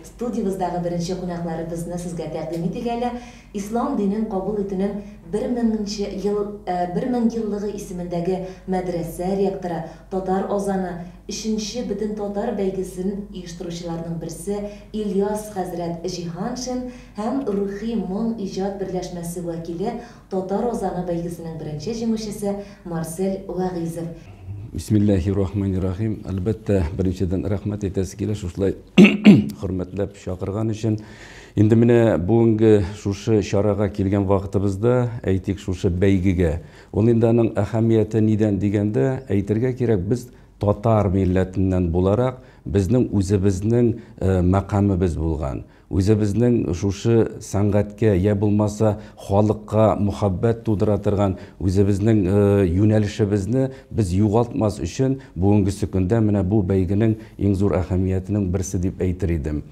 студиябыздагы беренче кунакларыбызны сезгә тәкъдим итәләр. Ислам динен кабул итүнең 1000 еллыгы исемендәге мәдрәсә ректоры, татар озаны, 3нче бөтен татар бәйгесен оештыручыларның берсе Ильяс хәзрәт Җиһаншин һәм Рухи моң иҗат берләшмәсе вәкиле, татар озаны бәйгесенең беренче җиңүчесе Марсель Вагизов. Bismillahirrahmanirrahim. Әлбәттә, беренчедән рәхмәт әйтәсе килә шулай хөрмәтләп чакырган өчен. Инде менә бүгенге шушы чарага килгән вакытыбызда әйтик шушы бәйгегә. Ул инде аның әһәмияте нидән дигәндә, әйтергә кирәк, без татар милләтеннән буларак безнең үзебезнең мәкамыбыз булган. Үзебезнең шушы сәнгатькә я булмаса халыкка мөхәббәт тудыра торган үзебезнең юнәлешебезне без югалтмас өчен бүгенге көндә менә бу бәйгенең иң зур әһәмиятенең берсе дип әйтер идем.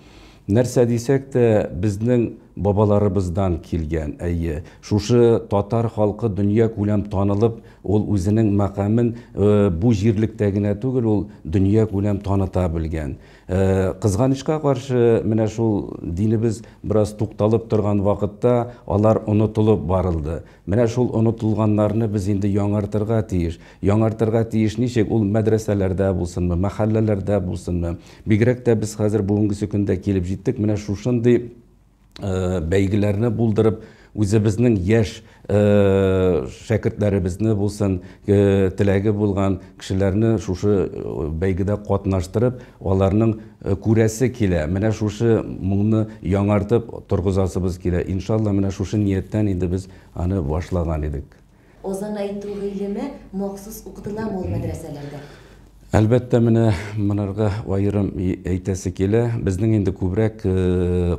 Нәрсә дисәк тә безнең бабаларыбыздан килгән, әйе, шушы татар халкы дөнья күләм танылып, ул үзенең мәкамын бу җирлектә генә түгел, ул дөнья күләм таныта белгән. Кызганычка каршы, менә шул динебез бераз тукталып торган вакытта алар онытылып барылды. Менә шул онытылганнарны без инде яңартырга тиеш. Яңартырга тиеш ничек? Ул мәдрәсәләрдә булсынмы, мәхәлләләрдә булсынмы? Бигрәк тә без хәзер бүгенге көндә килеп җиттек. Менә шушындый бәйгеләрне булдырып, үзебезнең яшь шәкертләребезне булсын, теләге булган кешеләрне шушы бәйгедә катнаштырып, аларның күрәсе килә. Менә шушы моңны яңартып торгызасыбыз килә. Иншалла, менә шушы нияттән инде без аны башлаган идек. Озан әйтү гыйлеме махсус укытыламы ул мәдрәсәләрдә? Әлбәттә, менә монарга аерым әйтәсе килә. Безнең инде күбрәк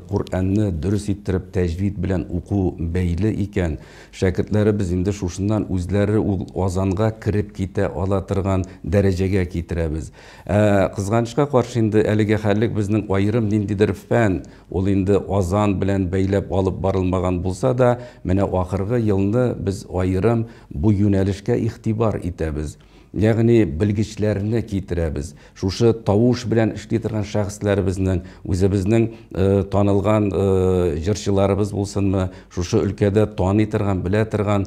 Куранны дөрес иттереп тәҗвид белән уку бәйле икән. Шәкертләребез инде шушыннан үзләре ул азанга кирип китә ала торган дәрәҗәгә китерәбез. Кызганычка каршы инде әлегә хәллек безнең аерым ниндидер фән, ул инде азан белән бәйләп алып барылмаган булса да, менә ахыргы елны без аерым бу юнәлешкә игътибар итәбез. Ягъни белгечләрне китерәбез. Шушы тавыш белән эшли торган шәхесләребезнең, үзебезнең танылган җырчыларыбыз булсынмы, шушы өлкәдә таный торган, белә торган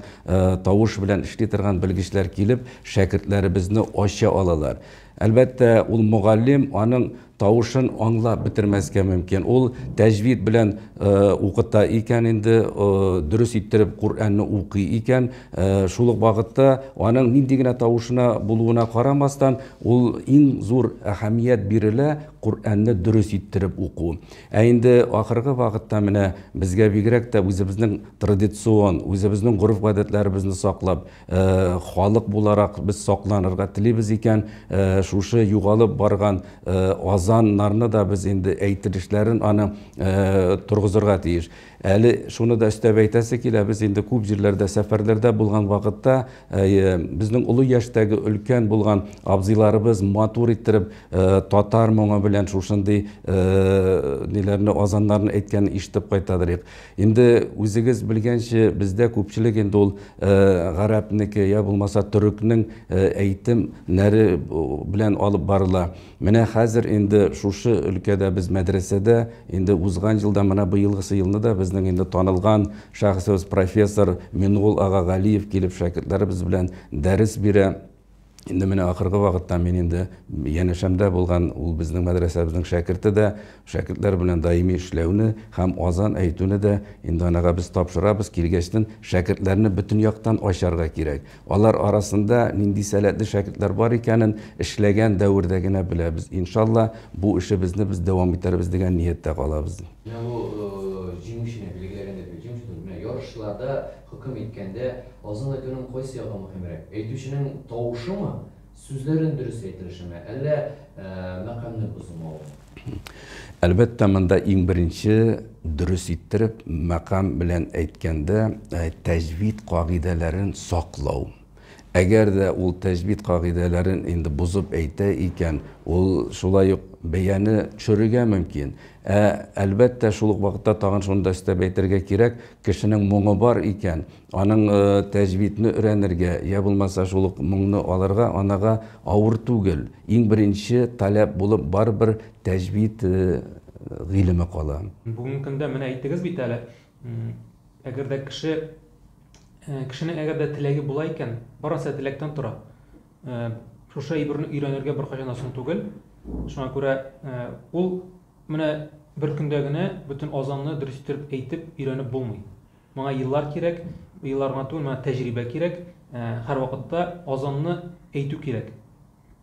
тавыш белән эшли торган белгечләр килеп, шәкертләребезне ача алалар. Әлбәттә, ул мугаллим аның тавышын аңлап бетермәскә мөмкин. Ул тәҗвид белән укыта икән, инде дөрес иттереп Куранны укый икән, шул ук вакытта аның нинди генә тавышына булуына карамастан, ул иң зур әһәмият бирелә Куранны дөрес иттереп уку. Инде ахыргы вакытта менә безгә бигрәк тә үзебезнең традицион, үзебезнең гореф-гадәтләребезне саклап, халык буларак без сакланырга телибез икән, шушы югалып барган азаннарны да без инде әйтелешләрен аны тургызырга тиеш. Әле шуны да өстәп әйтәсе килә, без инде күп җирләрдә сәфәрләрдә булган вакытта безнең улы яшьтәге өлкән булган абзыйларыбыз матур иттереп татар моңы белән шушындый ниләрне азаннарны әйткән ишетеп кайтадыр. Инде үзегез белгәнчә, бездә күпчелек инде ул гарәпнеке я булмаса төрекнең әйтемнәре белән алып барыла. Менә хәзер инде шушы өлкәдә без мәдрәсәдә инде узган елда, менә быелгысы елны да безнең инде танылган шәхсебез профессор Мингул ага Галиев килеп шәкертләребез белән дәрес бирә. Инде менә ахыргы вакытта мин инде янәшәмдә булган ул безнең мәдрәсәбезнең шәкерте дә, шәкертләр белән даими эшләүне һәм азан әйтүне дә инде анага без тапшырабыз. Килгәчтен шәкертләрне бөтен яктан ачарга кирәк. Алар арасында нинди сәләтле шәкертләр бар икәнен эшләгән дәврдә генә беләбез. Иншалла, бу эшебезне без дәвам итәрбез дигән нияттә калабыз. Җиңүчене билгеләгәндә, ярышларда хөкем иткәндә азан әйтүнең кайсы ягы мөһимрәк? Әйтүченең тавышымы, сүзләрен дөрес әйтелешеме, әллә мәкамны бозмауы? Әлбәттә, монда иң беренче дөрес иттереп мәкам белән әйткәндә тәҗвид кагыйдәләрен саклау. Әгәр дә ул тәҗвид кагыйдәләрен инде бозып әйтә икән, ул шулай ук бәяне төшерергә мөмкин. Әлбәттә, шул ук вакытта тагын шунда өстәп әйтергә кирәк, кешенең моңы бар икән, аның тәҗвидне өйрәнергә, я булмаса шул ук моңны алырга анага авыр түгел. Иң беренче таләп булып барбер тәҗвид гыйлеме кала. Бүгінгі күндә менә әйттегез бит әле, әгәр дә кешенең әгәр дә теләге була икән, барысы теләктән тора. Шушы әйберне өйрәнергә беркайчан соң түгел. Шуңа күрә ул менә бер көндә генә бөтен азанны дөрес итеп әйтеп өйрәнеп булмый. Моңа еллар кирәк, елларга түгел, моңа тәҗрибә кирәк. Һәр вакытта азанны әйтү кирәк.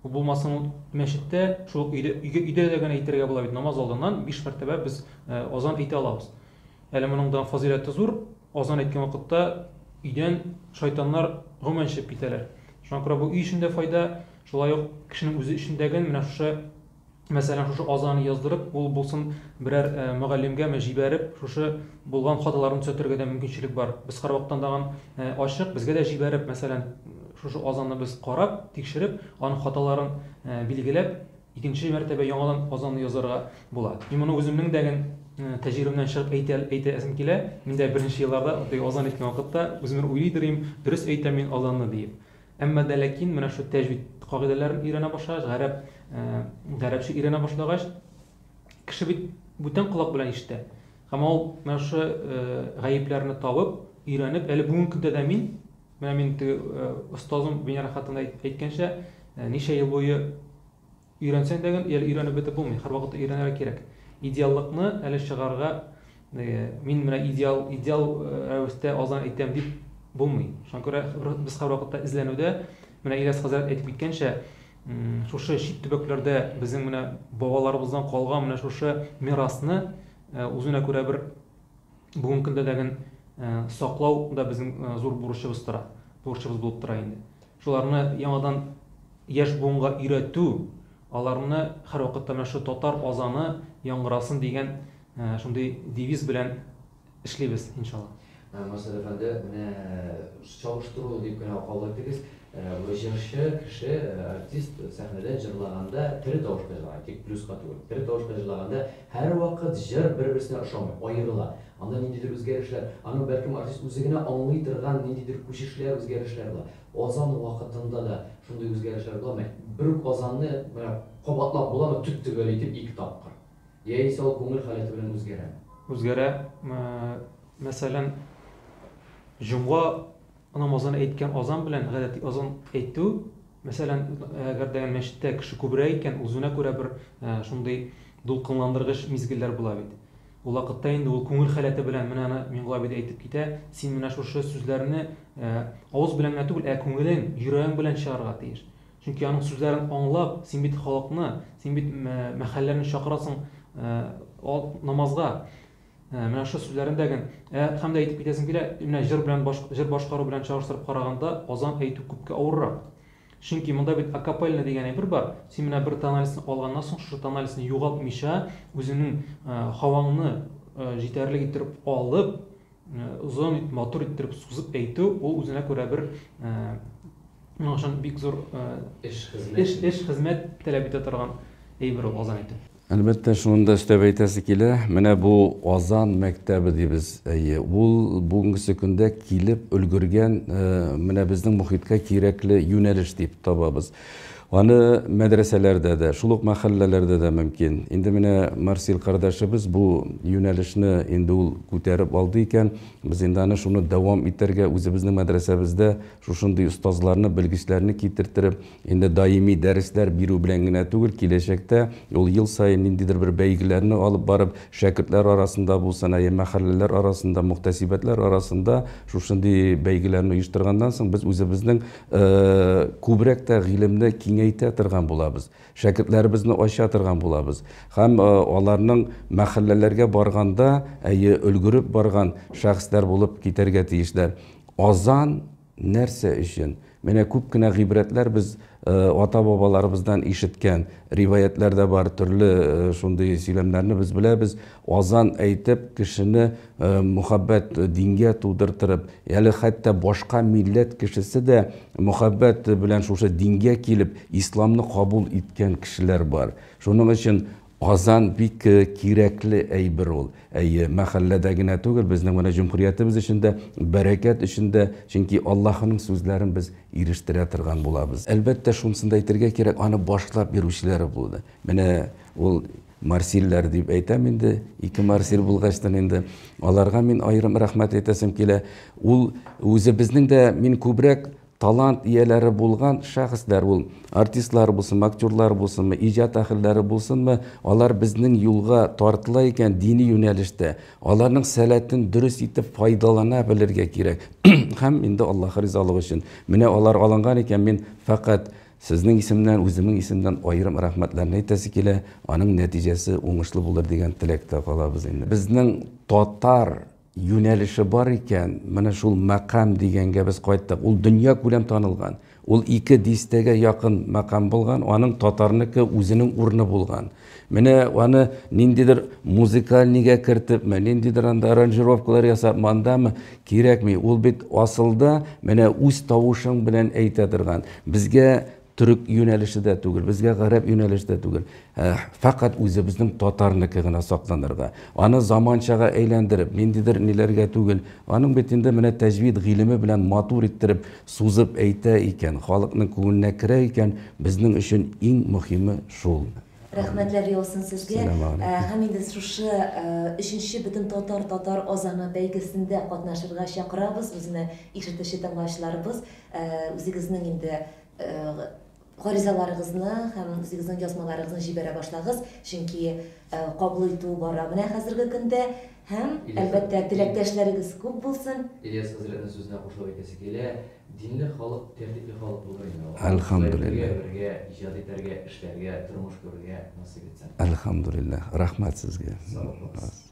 Бу булмасын мәчеттә, шул өйдә дә генә әйтергә була бит. Намаз алдыннан 5 мәртәбә без азан әйтә алабыз. Әле моныңдан фазилаты зур, азан әйткән вакытта өйдән шайтаннар гомән чыгып китәләр. Шуңа күрә бу өй эчендә файда, шулай ук кешенең үзе эчендәге менә шушы, мәсәлән, шушы азаны яздырып, ул булсын берәр мөгаллимгә җибәреп, шушы булган хаталарын төзәтергә дә мөмкинчелек бар. Без һәрвакыттан даган ачык, безгә дә җибәреп, мәсәлән, шушы азанны без карап, тикшереп, аның хаталарын билгеләп, икенче мәртәбә яңадан азанны язарга була. Мин моны үземнең дәген тәҗрибәмнән чыгып әйтәсем килә. Мин дә беренче елларда азан әйткән вакытта үземне уйлыйдырым, дөрес әйтәм мин азанны дип. Әмма дә ләкин менә шу тәҗвид кагыйдәләрен өйрәнә башлагач, гарәпчә өйрәнә башлагач, кеше бит бүтән колак белән ишетә. Һәм ул менә шу гаепләрне табып, өйрәнеп, әле бүгенге көндә дә мин остазым Венера хатында әйткәнчә, ничә ел буе өйрәнсәң дә өйрәнеп бетеп булмый, һәр вакытта өйрәнергә кирәк. Идеаллыкны әле чыгарга, мин менә идеал рәвештә азан әйтәм дип булмый. Шуңа күрә без һәр вакытта эзләнүдә, менә Ильяс хәзрәт әйтеп киткәнчә, шушы чит төбәкләрдә безнең менә бабаларыбыздан калган менә шушы мирасны үзенә күрә бер бүгенге көндә дәген саклау да безнең зур бурычыбыз булып тора инде. Шуларны яңадан яшь буынга өйрәтү, аларны һәр вакытта менә шу татар азаны яңгырасын дигән шундый девиз белән эшлибез, иншалла. Марсель әфәнде, менә чагыштыру дип кенә кабул иттегез. Бу җырчы кеше, артист сәхнәдә җырлаганда тере тавышка җырлый, тик плюска түгел. Тере тавышка җырлаганда һәр вакыт җыр бер-берсенә ошамый, аерыла. Анда ниндидер үзгәрешләр, аны бәлкем артист үзе генә аңлый торган ниндидер күчешләр, үзгәрешләр була. Азан вакытында да шундый үзгәрешләр буламы? Бер азанны менә кабатлап буламы, төп түгел итеп 2 тапкыр. Яисә ул күңел халәте белән үзгәрә. Үзгәрә, мәсәлән, җомга намазын әйткән азан белән гадәти азан әйтү, мәсәлән, әгәр дә мәчеттә кеше күбрәк икән, үзенә күрә бер шундый дулкынландыргыч мизгелләр була бит. Ул вакытта инде ул күңел халәте белән менә мин габид әйтеп китә, син менә шушы сүзләрне авыз белән генә түгел, күңелең, йөрәгең белән чыгарга тиеш. Чөнки аның сүзләрен аңлап, син бит халыкны, син бит мәхәлләне чакырасың намазга. Менә шу сүзләрендәген һәм дә әйтеп китәсем килә, менә җыр башкару белән чагыштырып караганда азан әйтү күпкә авыррак. Чөнки монда бит акапельна дигән әйбер бар. Син менә бер тоналисны алганнан соң, шушы тоналисны югалтмыйча, үзенең хаваңны җитәрлек итеп алып, узын итеп, матур итеп сузып әйтү, ул үзенә күрә бер моңшан бик зур эш хезмәт таләп итә торган әйбер ул азан әйтү. Әлбәттә, шунда өстәп әйтәсе килә, менә бу азан мәктәбе дибез. Ул бүгенге көндә килеп өлгергән менә безнең мөхиткә кирәкле юнәлеш дип табабыз. Аны мәдрәсәләрдә дә, шул ук мәхәлләләрдә дә мөмкин. Инде менә Марсель кардәшебез бу юнәлешне инде ул күтәреп алды икән, без инде аны шуны дәвам итәргә үзебезнең мәдрәсәбездә шушындый остазларны, белгечләрне китертереп, инде даими дәресләр бирү белән генә түгел, киләчәктә ул ел сайын ниндидер бер бәйгеләрне алып барып, шәкертләр арасында булсын, мәхәлләләр арасында, мөхтәсибәтләр арасында шушындый бәйгеләрне оештыргандан соң без үзебезнең күбрәк тә гыйлемне киңәйтә торган булабыз. Шәкертләребезне ача торган булабыз. Һәм аларның мәхәлләләргә барганда, өлгереп барган шәхесләр булып китәргә тиешләр. Азан нәрсә өчен? Менә күп кенә гыйбрәтләр без ата-бабаларыбыздан ишеткән, риваятләрдә бар төрле шундый сөйләмнәрне без беләбез. Азан әйтеп, кешене мөхәббәт дингә тудыртырып, әле хәтта башка милләт кешесе дә мөхәббәт белән шушы дингә килеп, исламны кабул иткән кешеләр бар. Шуның өчен азан бик кирәкле әйбер ул. Мәхәлләдә генә түгел, безнең менә җумһуриятыбыз эчендә, бәрәкәт эчендә, чөнки Аллаһның сүзләрен без ирештерә торган булабыз. Әлбәттә, шунысын да әйтергә кирәк, аны башлап бирүчеләре булды. Менә ул марсилләр дип әйтәм инде, 2 марсил булгачтан инде аларга мин аерым рәхмәт әйтәсем килә. Ул үзебезнең дә мин күбрәк талант ияләре булган шәхесләр, ул артистлар булсынмы, актерлар булсынмы, иҗат әһелләре булсынмы, алар безнең юлга тартыла икән дини юнәлештә, аларның сәләтен дөрес итеп файдалана белергә кирәк. Һәм инде Аллаһ ризалыгы өчен менә алар алынган икән, мин фақат сезнең исемнән, үземнең исемнән аерым рәхмәтләрне әйтәсе килә, аның нәтиҗәсе уңышлы булыр дигән теләктә калабыз инде. Безнең татар юнәлеше бар икән, менә шул мәкам дигәнгә без кайттык. Ул дөнья күләм танылган. Ул 2 дистәгә якын мәкам булган, аның татарныкы үзенең урыны булган. Менә аны ниндидер музыкальнигә кертеп, ниндидер анда аранжировкалар ясап, мандамы кирәкми. Ул бит асылда менә үз тавышың белән әйтә торган. Безгә Türk юнәлеше дә түгел, безгә гарәп юнәлеше дә түгел. Фақат үзебезнең татарныкы гына сакланырга. Аны заманчага әйләндереп, ниндидер ниләргә түгел. Аның бит инде менә тәҗвид гыйлеме белән матур иттереп, сузып әйтә икән, халыкның күңеленә керә икән, безнең өчен иң мөһиме шул. Рәхмәтләр яусын сезгә. Сәлам алейкум. Һәм инде шушы 3нче бөтен татар озаны бәйгесендә катнашырга чакырабыз. Үзенә ишетүче тыңлаучыларыбыз, үзегезнең инде гаризаларыгызны һәм үзегезнең язмаларыгызны җибәрә башлагыз, чөнки кабул итү бара менә хәзерге көндә һәм әлбәттә теләктәшләрегез күп булсын. Ильяс хәзрәтнең сүзенә кушылып әйтәсе килә, динле халык, тәртипле халык булган инде. Әлхәмдүлилләх. Бергә иҗат итәргә, эшләргә, тормыш күрергә насыйп итсен. Әлхәмдүлилләх. Рәхмәт сезгә. Сау булыгыз.